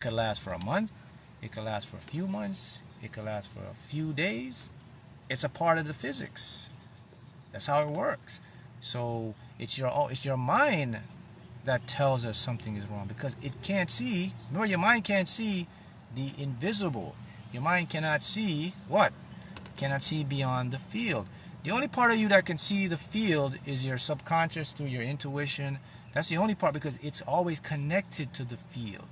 could last for a month. It could last for a few months. It could last for a few days. It's a part of the physics. That's how it works. So it's your mind that tells us something is wrong because it can't see. Remember, your mind can't see the invisible. Your mind cannot see what? Cannot see beyond the field. The only part of you that can see the field is your subconscious through your intuition. That's the only part because it's always connected to the field.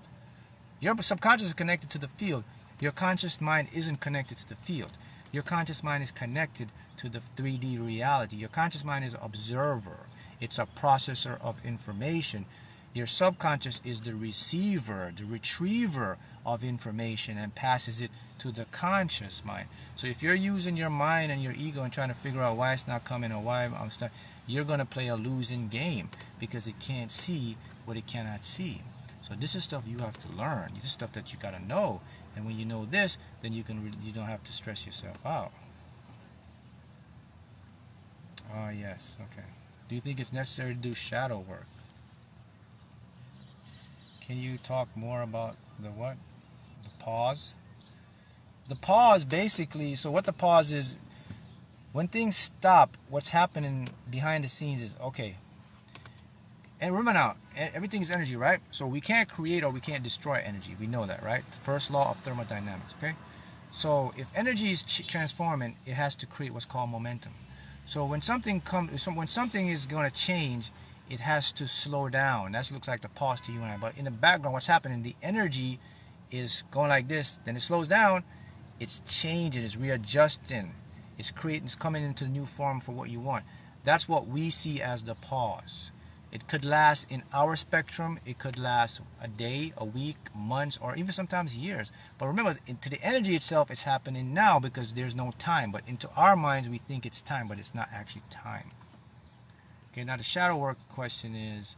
Your subconscious is connected to the field. Your conscious mind isn't connected to the field. Your conscious mind is connected to the 3D reality. Your conscious mind is an observer. It's a processor of information. Your subconscious is the receiver, the retriever of information and passes it to the conscious mind. So if you're using your mind and your ego and trying to figure out why it's not coming or why I'm stuck, you're going to play a losing game because it can't see what it cannot see. So this is stuff you have to learn. This is stuff that you got to know. And when you know this, then you don't have to stress yourself out. Oh, yes. Okay. Do you think it's necessary to do shadow work? Can you talk more about the what? The pause? The pause basically, so what the pause is, when things stop, what's happening behind the scenes is, okay, and remember now, everything is energy, right? So we can't create or we can't destroy energy. We know that, right? First law of thermodynamics, okay? So if energy is transforming, it has to create what's called momentum. So when something is going to change, it has to slow down. That looks like the pause to you and I. But in the background, what's happening? The energy is going like this. Then it slows down. It's changing. It's readjusting. It's coming into a new form for what you want. That's what we see as the pause. It could last in our spectrum. It could last a day, a week, months, or even sometimes years. But remember, to the energy itself, it's happening now because there's no time. But into our minds, we think it's time, but it's not actually time. Okay, now the shadow work question is,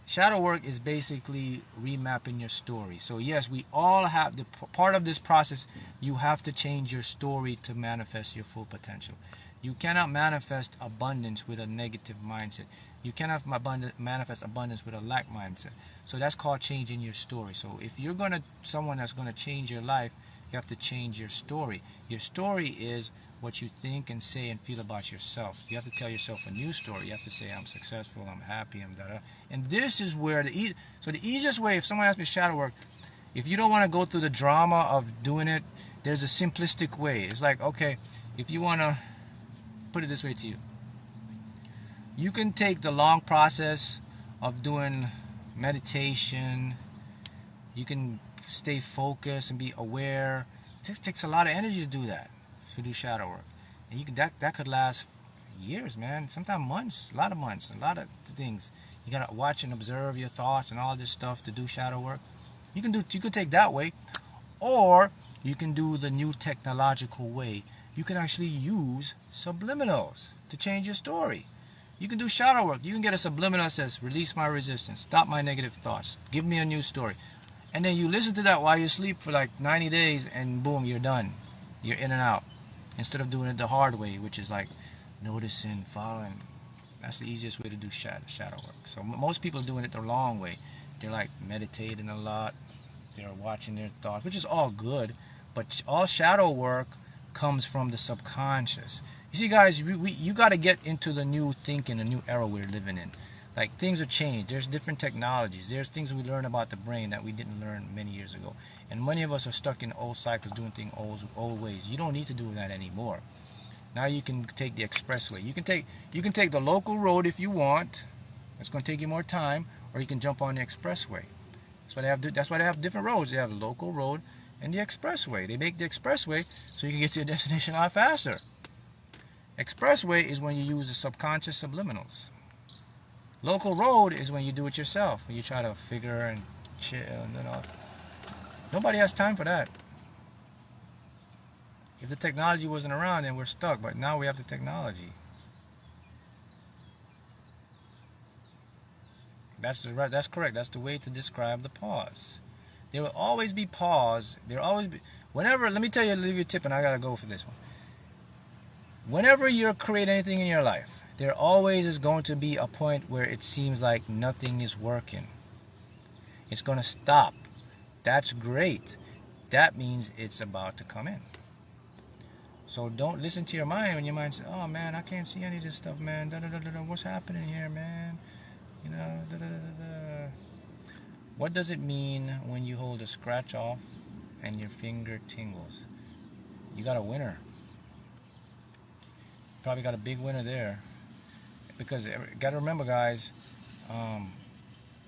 shadow work is basically remapping your story. So yes, we all have the part of this process. You have to change your story to manifest your full potential. You cannot manifest abundance with a negative mindset. You cannot manifest abundance with a lack mindset. So that's called changing your story. So if you're someone that's gonna change your life, you have to change your story. Your story is what you think and say and feel about yourself. You have to tell yourself a new story. You have to say, I'm successful, I'm happy, I'm da-da. And this is where the easiest way, if someone asks me shadow work, if you don't want to go through the drama of doing it, there's a simplistic way. It's like, okay, if you want to put it this way to you, you can take the long process of doing meditation. You can stay focused and be aware. It just takes a lot of energy to do that, to do shadow work. And that could last years, man. Sometimes months, a lot of things. You gotta watch and observe your thoughts and all this stuff to do shadow work. You could take that way, or you can do the new technological way. You can actually use subliminals to change your story. You can do shadow work. You can get a subliminal that says, release my resistance, stop my negative thoughts, give me a new story. And then you listen to that while you sleep for like 90 days and boom, you're done. You're in and out. Instead of doing it the hard way, which is like noticing, following. That's the easiest way to do shadow work. So most people are doing it the long way. They're like meditating a lot. They're watching their thoughts, which is all good. But all shadow work comes from the subconscious. You see, guys, you got to get into the new thinking, the new era we're living in. Like, things are changed. There's different technologies. There's things we learn about the brain that we didn't learn many years ago. And many of us are stuck in old cycles, doing things old ways. You don't need to do that anymore. Now you can take the expressway. You can take the local road if you want. It's going to take you more time, or you can jump on the expressway. That's why they have different roads. They have the local road and the expressway. They make the expressway so you can get to your destination a lot faster. Expressway is when you use the subconscious subliminals. Local road is when you do it yourself. When you try to figure and chill and all. Nobody has time for that. If the technology wasn't around, then we're stuck. But now we have the technology. That's correct. That's the way to describe the pause. There will always be pause. There will always be. Whenever, let me tell you, leave you a tip, and I gotta go for this one. Whenever you create anything in your life, there always is going to be a point where it seems like nothing is working. It's going to stop. That's great. That means it's about to come in. So don't listen to your mind when your mind says, oh man, I can't see any of this stuff, man. Da, da, da, da, da. What's happening here, man? You know, da, da, da, da, da. What does it mean when you hold a scratch off and your finger tingles? You got a winner. Probably got a big winner there. Because got to remember, guys,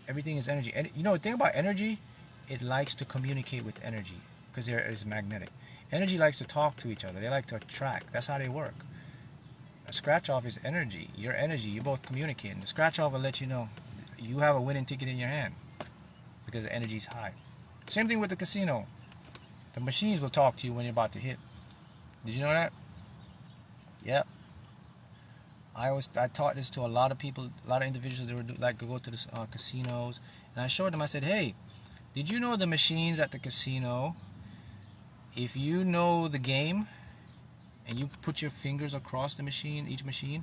everything is energy. And you know the thing about energy, it likes to communicate with energy because it is magnetic. Energy likes to talk to each other. They like to attract. That's how they work. A scratch off is energy. Your energy. You're both communicating. The scratch off will let you know you have a winning ticket in your hand because the energy is high. Same thing with the casino. The machines will talk to you when you're about to hit. Did you know that? Yep. I taught this to a lot of people, a lot of individuals that would like to go to the casinos, and I showed them. I said, "Hey, did you know the machines at the casino? If you know the game, and you put your fingers across the machine, each machine,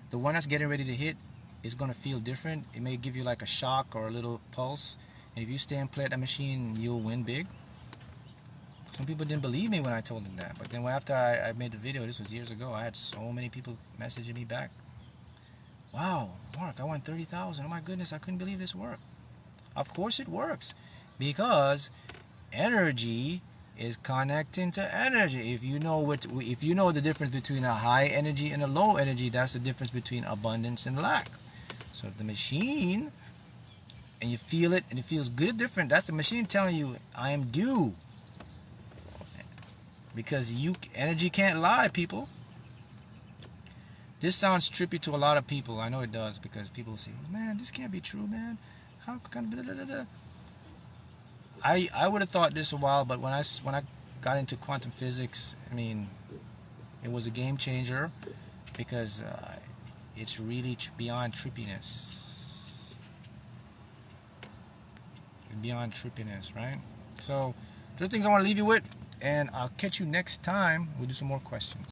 the one that's getting ready to hit is gonna feel different. It may give you like a shock or a little pulse, and if you stay and play at that machine, you'll win big." Some people didn't believe me when I told them that, but then after I made the video, this was years ago, I had so many people messaging me back. Wow, Mark, I won 30,000. Oh my goodness, I couldn't believe this worked. Of course it works, because energy is connecting to energy. If you know the difference between a high energy and a low energy, that's the difference between abundance and lack. So if the machine, and you feel it and it feels good, different, that's the machine telling you, I am due. Because energy can't lie, people. This sounds trippy to a lot of people. I know it does, because people say, man, this can't be true, man. How can blah, blah, blah, blah. I would have thought this a while, but when I got into quantum physics, I mean, it was a game changer, because it's really beyond trippiness. Beyond trippiness, right? So, those things I want to leave you with. And I'll catch you next time. We'll do some more questions.